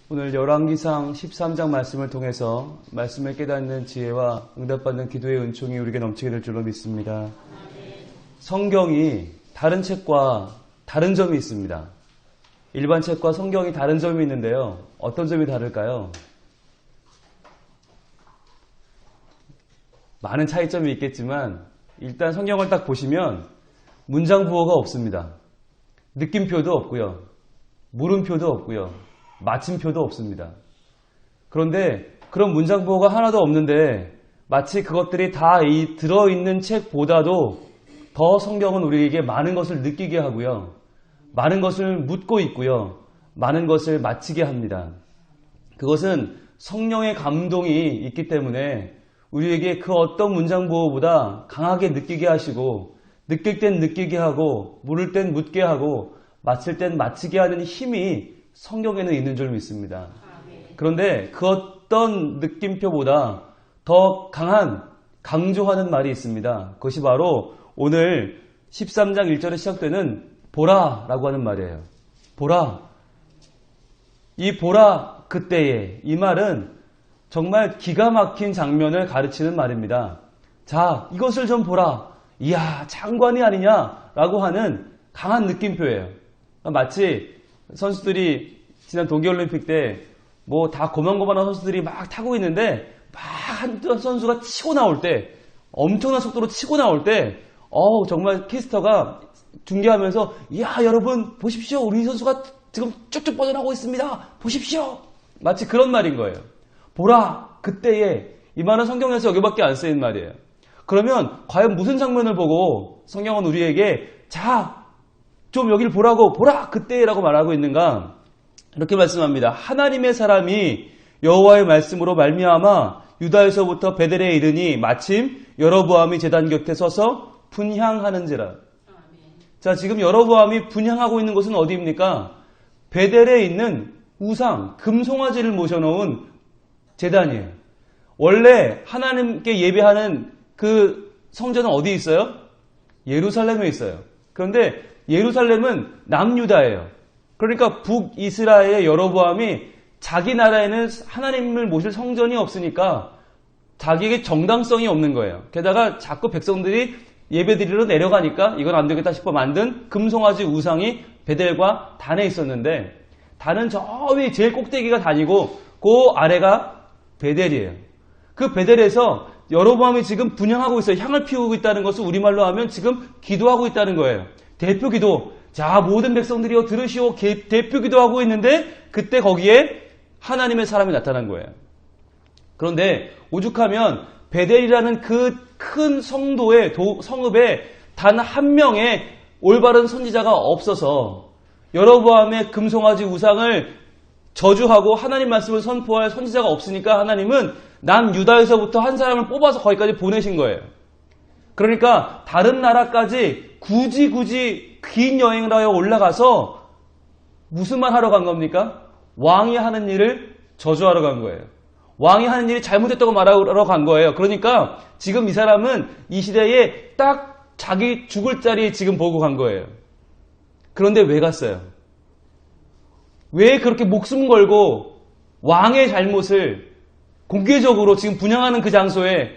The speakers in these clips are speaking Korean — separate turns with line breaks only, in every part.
오늘 열왕기상 13장 말씀을 통해서 말씀을 깨닫는 지혜와 응답받는 기도의 은총이 우리에게 넘치게 될 줄로 믿습니다. 성경이 다른 책과 다른 점이 있습니다. 일반 책과 성경이 다른 점이 있는데요. 어떤 점이 다를까요? 많은 차이점이 있겠지만 일단 성경을 딱 보시면 문장 부호가 없습니다. 느낌표도 없고요. 물음표도 없고요. 마침표도 없습니다. 그런데 그런 문장 부호가 하나도 없는데 마치 그것들이 다 들어있는 책보다도 더 성경은 우리에게 많은 것을 느끼게 하고요. 많은 것을 묻고 있고요. 많은 것을 마치게 합니다. 그것은 성령의 감동이 있기 때문에 우리에게 그 어떤 문장 부호보다 강하게 느끼게 하시고 느낄 땐 느끼게 하고 물을 땐 묻게 하고 마칠 땐 마치게 하는 힘이 성경에는 있는 줄 믿습니다. 그런데 그 어떤 느낌표보다 더 강조하는 말이 있습니다. 그것이 바로 오늘 13장 1절에 시작되는 보라라고 하는 말이에요. 보라. 이 보라 그때에, 이 말은 정말 기가 막힌 장면을 가르치는 말입니다. 자, 이것을 좀 보라. 이야, 장관이 아니냐라고 하는 강한 느낌표예요. 마치 선수들이 지난 동계올림픽 때 뭐 다 고만고만한 선수들이 막 타고 있는데 막 한 선수가 치고 나올 때, 엄청난 속도로 치고 나올 때 정말 캐스터가 중계하면서 이야, 여러분 보십시오. 우리 선수가 지금 쭉쭉 뻗어나오고 있습니다. 보십시오. 마치 그런 말인 거예요. 보라 그때에, 이 말은 성경에서 여기밖에 안 쓰인 말이에요. 그러면 과연 무슨 장면을 보고 성경은 우리에게 자, 좀 여길 보라고, 보라 그때라고 말하고 있는가? 이렇게 말씀합니다. 하나님의 사람이 여호와의 말씀으로 말미암아 유다에서부터 베델에 이르니 마침 여로보암이 제단 곁에 서서 분향하는지라. 자, 지금 여로보암이 분향하고 있는 곳은 어디입니까? 베델에 있는 우상, 금송아지를 모셔놓은 제단이에요. 원래 하나님께 예배하는 그 성전은 어디 있어요? 예루살렘에 있어요. 그런데 예루살렘은 남유다예요. 그러니까 북이스라엘의 여로보암이 자기 나라에는 하나님을 모실 성전이 없으니까 자기에게 정당성이 없는 거예요. 게다가 자꾸 백성들이 예배드리러 내려가니까 이건 안 되겠다 싶어 만든 금송아지 우상이 베델과 단에 있었는데, 단은 저 위 제일 꼭대기가 단이고 그 아래가 베델이에요. 그 베델에서 여로보암이 지금 분향하고 있어요. 향을 피우고 있다는 것을 우리말로 하면 지금 기도하고 있다는 거예요. 대표 기도. 자, 모든 백성들이여 들으시오. 대표 기도하고 있는데 그때 거기에 하나님의 사람이 나타난 거예요. 그런데 오죽하면 베델이라는 그 큰 성읍에 단 한 명의 올바른 선지자가 없어서 여로보암의 금송아지 우상을 저주하고 하나님 말씀을 선포할 선지자가 없으니까 하나님은 남유다에서부터 한 사람을 뽑아서 거기까지 보내신 거예요. 그러니까 다른 나라까지 굳이 긴 여행을 하여 올라가서 무슨 말 하러 간 겁니까? 왕이 하는 일을 저주하러 간 거예요. 왕이 하는 일이 잘못됐다고 말하러 간 거예요. 그러니까 지금 이 사람은 이 시대에 딱 자기 죽을 자리 지금 보고 간 거예요. 그런데 왜 갔어요? 왜 그렇게 목숨 걸고 왕의 잘못을 공개적으로 지금 분향하는 그 장소에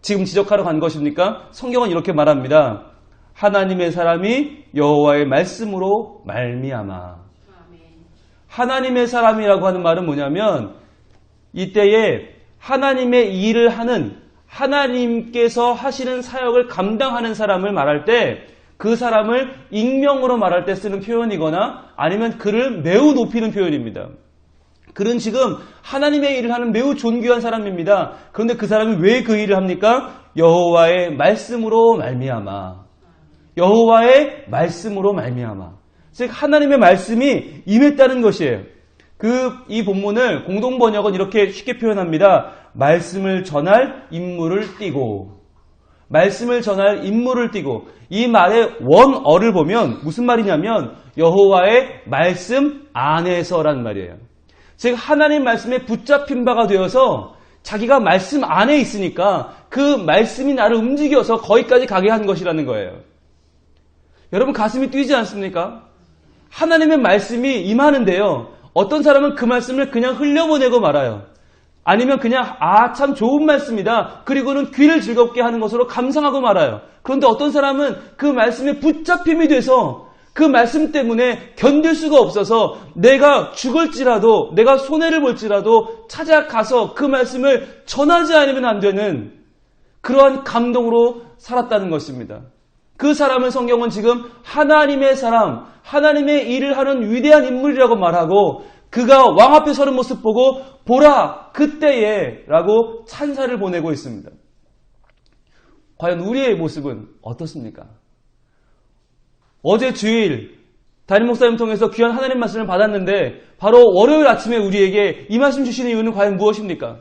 지금 지적하러 간 것입니까? 성경은 이렇게 말합니다. 하나님의 사람이 여호와의 말씀으로 말미암아. 하나님의 사람이라고 하는 말은 뭐냐면 이때에 하나님의 일을 하는, 하나님께서 하시는 사역을 감당하는 사람을 말할 때 그 사람을 익명으로 말할 때 쓰는 표현이거나 아니면 그를 매우 높이는 표현입니다. 그는 지금 하나님의 일을 하는 매우 존귀한 사람입니다. 그런데 그 사람이 왜 그 일을 합니까? 여호와의 말씀으로 말미암아. 여호와의 말씀으로 말미암아. 즉 하나님의 말씀이 임했다는 것이에요. 이 본문을 공동 번역은 이렇게 쉽게 표현합니다. 말씀을 전할 임무를 띠고. 말씀을 전할 임무를 띠고. 이 말의 원어를 보면 무슨 말이냐면 여호와의 말씀 안에서라는 말이에요. 즉 하나님 말씀에 붙잡힌 바가 되어서 자기가 말씀 안에 있으니까 그 말씀이 나를 움직여서 거기까지 가게 한 것이라는 거예요. 여러분 가슴이 뛰지 않습니까? 하나님의 말씀이 임하는데요. 어떤 사람은 그 말씀을 그냥 흘려보내고 말아요. 아니면 그냥 참 좋은 말씀이다. 그리고는 귀를 즐겁게 하는 것으로 감상하고 말아요. 그런데 어떤 사람은 그 말씀에 붙잡힘이 돼서 그 말씀 때문에 견딜 수가 없어서 내가 죽을지라도 내가 손해를 볼지라도 찾아가서 그 말씀을 전하지 않으면 안 되는 그러한 감동으로 살았다는 것입니다. 그 사람을 성경은 지금 하나님의 사람, 하나님의 일을 하는 위대한 인물이라고 말하고 그가 왕 앞에 서는 모습 보고 보라 그때에 라고 찬사를 보내고 있습니다. 과연 우리의 모습은 어떻습니까? 어제 주일 담임 목사님 통해서 귀한 하나님 말씀을 받았는데 바로 월요일 아침에 우리에게 이 말씀 주시는 이유는 과연 무엇입니까?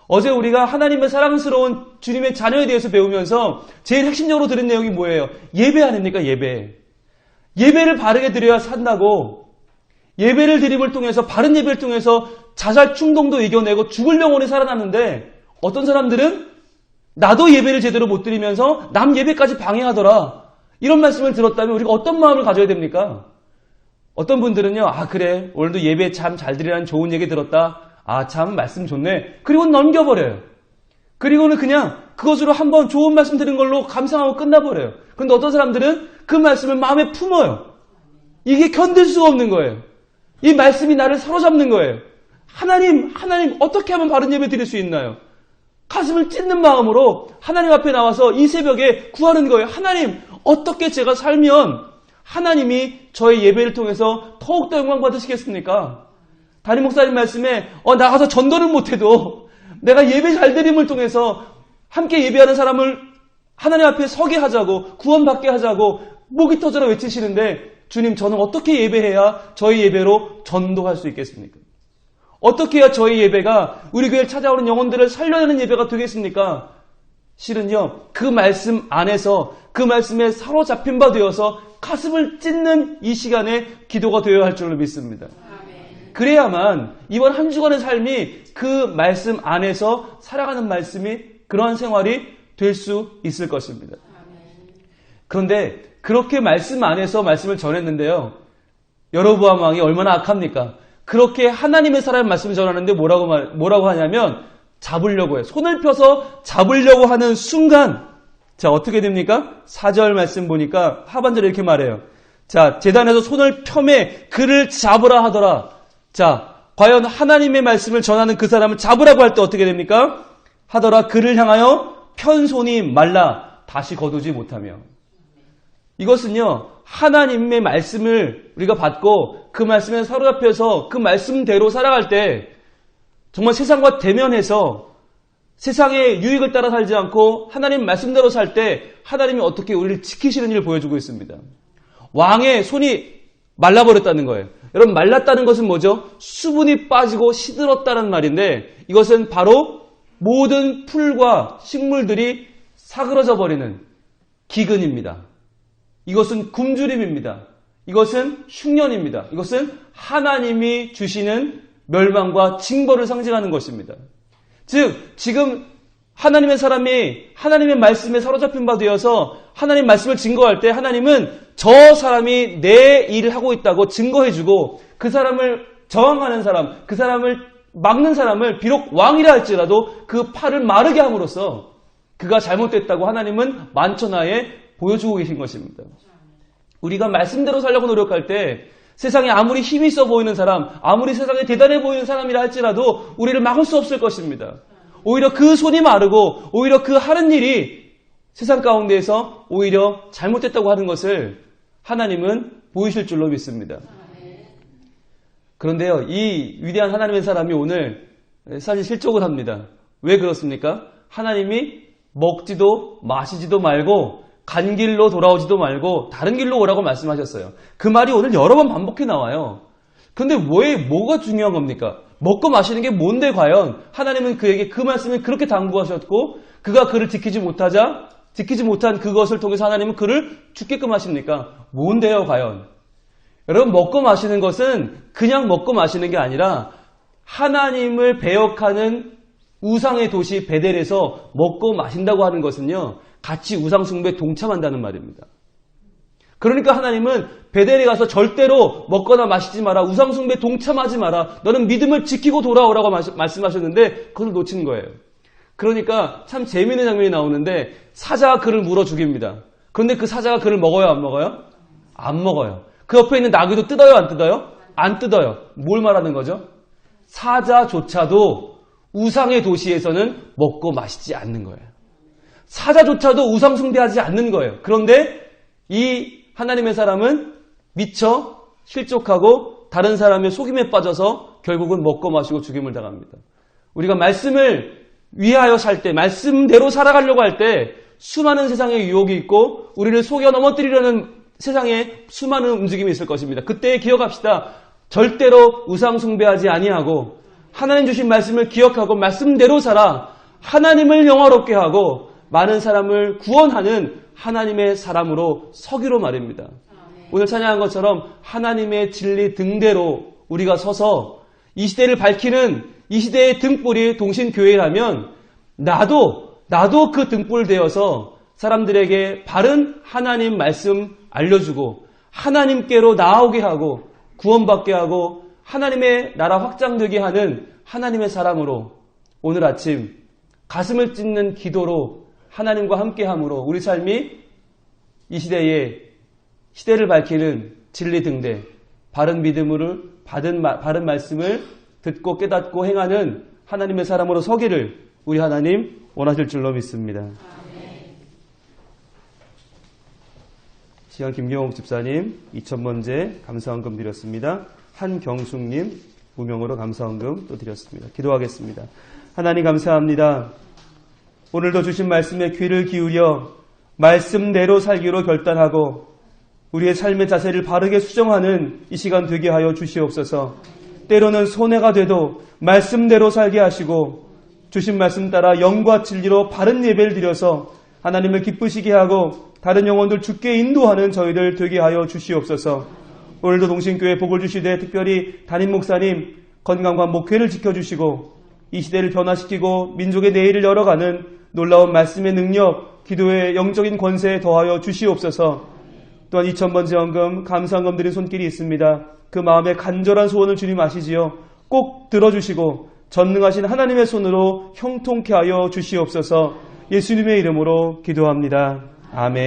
어제 우리가 하나님의 사랑스러운 주님의 자녀에 대해서 배우면서 제일 핵심적으로 들은 내용이 뭐예요? 예배 아닙니까? 예배. 예배를 바르게 드려야 산다고 예배를 드림을 통해서 바른 예배를 통해서 자살 충동도 이겨내고 죽을 영혼이 살아났는데 어떤 사람들은 나도 예배를 제대로 못 드리면서 남 예배까지 방해하더라. 이런 말씀을 들었다면 우리가 어떤 마음을 가져야 됩니까? 어떤 분들은요. 그래 오늘도 예배 참 잘 드리라는 좋은 얘기 들었다. 참 말씀 좋네. 그리고 넘겨버려요. 그리고는 그냥 그것으로 한번 좋은 말씀 들은 걸로 감상하고 끝나버려요. 그런데 어떤 사람들은 그 말씀을 마음에 품어요. 이게 견딜 수가 없는 거예요. 이 말씀이 나를 사로잡는 거예요. 하나님 어떻게 하면 바른 예배 드릴 수 있나요? 가슴을 찢는 마음으로 하나님 앞에 나와서 이 새벽에 구하는 거예요. 하나님 어떻게 제가 살면 하나님이 저의 예배를 통해서 더욱더 영광 받으시겠습니까? 담임 목사님 말씀에 나가서 전도를 못해도 내가 예배 잘 드림을 통해서 함께 예배하는 사람을 하나님 앞에 서게 하자고 구원받게 하자고 목이 터져라 외치시는데 주님 저는 어떻게 예배해야 저희 예배로 전도할 수 있겠습니까? 어떻게 해야 저희 예배가 우리 교회에 찾아오는 영혼들을 살려내는 예배가 되겠습니까? 실은요 그 말씀 안에서 그 말씀에 사로잡힌 바 되어서 가슴을 찢는 이 시간에 기도가 되어야 할 줄로 믿습니다. 그래야만 이번 한 주간의 삶이 그 말씀 안에서 살아가는 말씀이 그러한 생활이 될 수 있을 것입니다. 그런데 그렇게 말씀 안에서 말씀을 전했는데요. 여로보암 왕이 얼마나 악합니까? 그렇게 하나님의 사람의 말씀을 전하는데 뭐라고 하냐면 잡으려고 해요. 손을 펴서 잡으려고 하는 순간 자 어떻게 됩니까? 4절 말씀 보니까 하반절에 이렇게 말해요. 자 제단에서 손을 펴매 그를 잡으라 하더라. 자 과연 하나님의 말씀을 전하는 그 사람을 잡으라고 할 때 어떻게 됩니까? 하더라 그를 향하여 편 손이 말라 다시 거두지 못하며 이것은요 하나님의 말씀을 우리가 받고 그 말씀에 사로잡혀서 그 말씀대로 살아갈 때 정말 세상과 대면해서 세상의 유익을 따라 살지 않고 하나님 말씀대로 살 때 하나님이 어떻게 우리를 지키시는 일을 보여주고 있습니다. 왕의 손이 말라버렸다는 거예요. 여러분 말랐다는 것은 뭐죠? 수분이 빠지고 시들었다는 말인데 이것은 바로 모든 풀과 식물들이 사그러져 버리는 기근입니다. 이것은 굶주림입니다. 이것은 흉년입니다. 이것은 하나님이 주시는 멸망과 징벌을 상징하는 것입니다. 즉 지금 하나님의 사람이 하나님의 말씀에 사로잡힌 바 되어서 하나님 말씀을 증거할 때 하나님은 저 사람이 내 일을 하고 있다고 증거해주고 그 사람을 저항하는 사람, 그 사람을 막는 사람을 비록 왕이라 할지라도 그 팔을 마르게 함으로써 그가 잘못됐다고 하나님은 만천하에 보여주고 계신 것입니다. 우리가 말씀대로 살려고 노력할 때 세상에 아무리 힘이 있어 보이는 사람, 아무리 세상에 대단해 보이는 사람이라 할지라도 우리를 막을 수 없을 것입니다. 오히려 그 손이 마르고 오히려 그 하는 일이 세상 가운데에서 오히려 잘못됐다고 하는 것을 하나님은 보이실 줄로 믿습니다. 그런데요, 이 위대한 하나님의 사람이 오늘 사실 실족을 합니다. 왜 그렇습니까? 하나님이 먹지도 마시지도 말고 간 길로 돌아오지도 말고 다른 길로 오라고 말씀하셨어요. 그 말이 오늘 여러 번 반복해 나와요. 그런데 뭐가 중요한 겁니까? 먹고 마시는 게 뭔데 과연? 하나님은 그에게 그 말씀을 그렇게 당부하셨고 그가 그를 지키지 못한 그것을 통해서 하나님은 그를 죽게끔 하십니까? 뭔데요 과연? 여러분 먹고 마시는 것은 그냥 먹고 마시는 게 아니라 하나님을 배역하는 우상의 도시 베델에서 먹고 마신다고 하는 것은요 같이 우상 숭배에 동참한다는 말입니다. 그러니까 하나님은 베델에 가서 절대로 먹거나 마시지 마라. 우상숭배에 동참하지 마라. 너는 믿음을 지키고 돌아오라고 말씀하셨는데 그걸 놓친 거예요. 그러니까 참 재미있는 장면이 나오는데 사자가 그를 물어 죽입니다. 그런데 그 사자가 그를 먹어요? 안 먹어요? 안 먹어요. 그 옆에 있는 나귀도 뜯어요? 안 뜯어요? 안 뜯어요. 뭘 말하는 거죠? 사자조차도 우상의 도시에서는 먹고 마시지 않는 거예요. 사자조차도 우상 숭배하지 않는 거예요. 그런데 이 하나님의 사람은 미쳐 실족하고 다른 사람의 속임에 빠져서 결국은 먹고 마시고 죽임을 당합니다. 우리가 말씀을 위하여 살 때, 말씀대로 살아가려고 할 때 수많은 세상의 유혹이 있고 우리를 속여 넘어뜨리려는 세상에 수많은 움직임이 있을 것입니다. 그때 기억합시다. 절대로 우상 숭배하지 아니하고 하나님 주신 말씀을 기억하고 말씀대로 살아 하나님을 영화롭게 하고 많은 사람을 구원하는 하나님의 사람으로 서기로 말입니다. 오늘 찬양한 것처럼 하나님의 진리 등대로 우리가 서서 이 시대를 밝히는 이 시대의 등불이 동신교회라면 나도 그 등불 되어서 사람들에게 바른 하나님 말씀 알려주고 하나님께로 나아오게 하고 구원받게 하고 하나님의 나라 확장되게 하는 하나님의 사람으로 오늘 아침 가슴을 찢는 기도로 하나님과 함께함으로 우리 삶이 이 시대를 밝히는 진리 등대 바른 믿음을 바른 말씀을 듣고 깨닫고 행하는 하나님의 사람으로 서기를 우리 하나님 원하실 줄로 믿습니다. 시간 김경옥 집사님 2,000번째 감사헌금 드렸습니다. 한경숙님 무명으로 감사헌금 또 드렸습니다. 기도하겠습니다. 하나님 감사합니다. 오늘도 주신 말씀에 귀를 기울여 말씀대로 살기로 결단하고 우리의 삶의 자세를 바르게 수정하는 이 시간 되게 하여 주시옵소서. 때로는 손해가 돼도 말씀대로 살게 하시고 주신 말씀 따라 영과 진리로 바른 예배를 드려서 하나님을 기쁘시게 하고 다른 영혼들 주께 인도하는 저희들 되게 하여 주시옵소서. 오늘도 동신교회 복을 주시되 특별히 담임 목사님 건강과 목회를 지켜주시고 이 시대를 변화시키고 민족의 내일을 열어가는 놀라운 말씀의 능력, 기도의 영적인 권세에 더하여 주시옵소서. 또한 2,000번째 헌금, 감사헌금 드린 손길이 있습니다. 그 마음에 간절한 소원을 주님 아시지요. 꼭 들어주시고 전능하신 하나님의 손으로 형통케 하여 주시옵소서. 예수님의 이름으로 기도합니다. 아멘.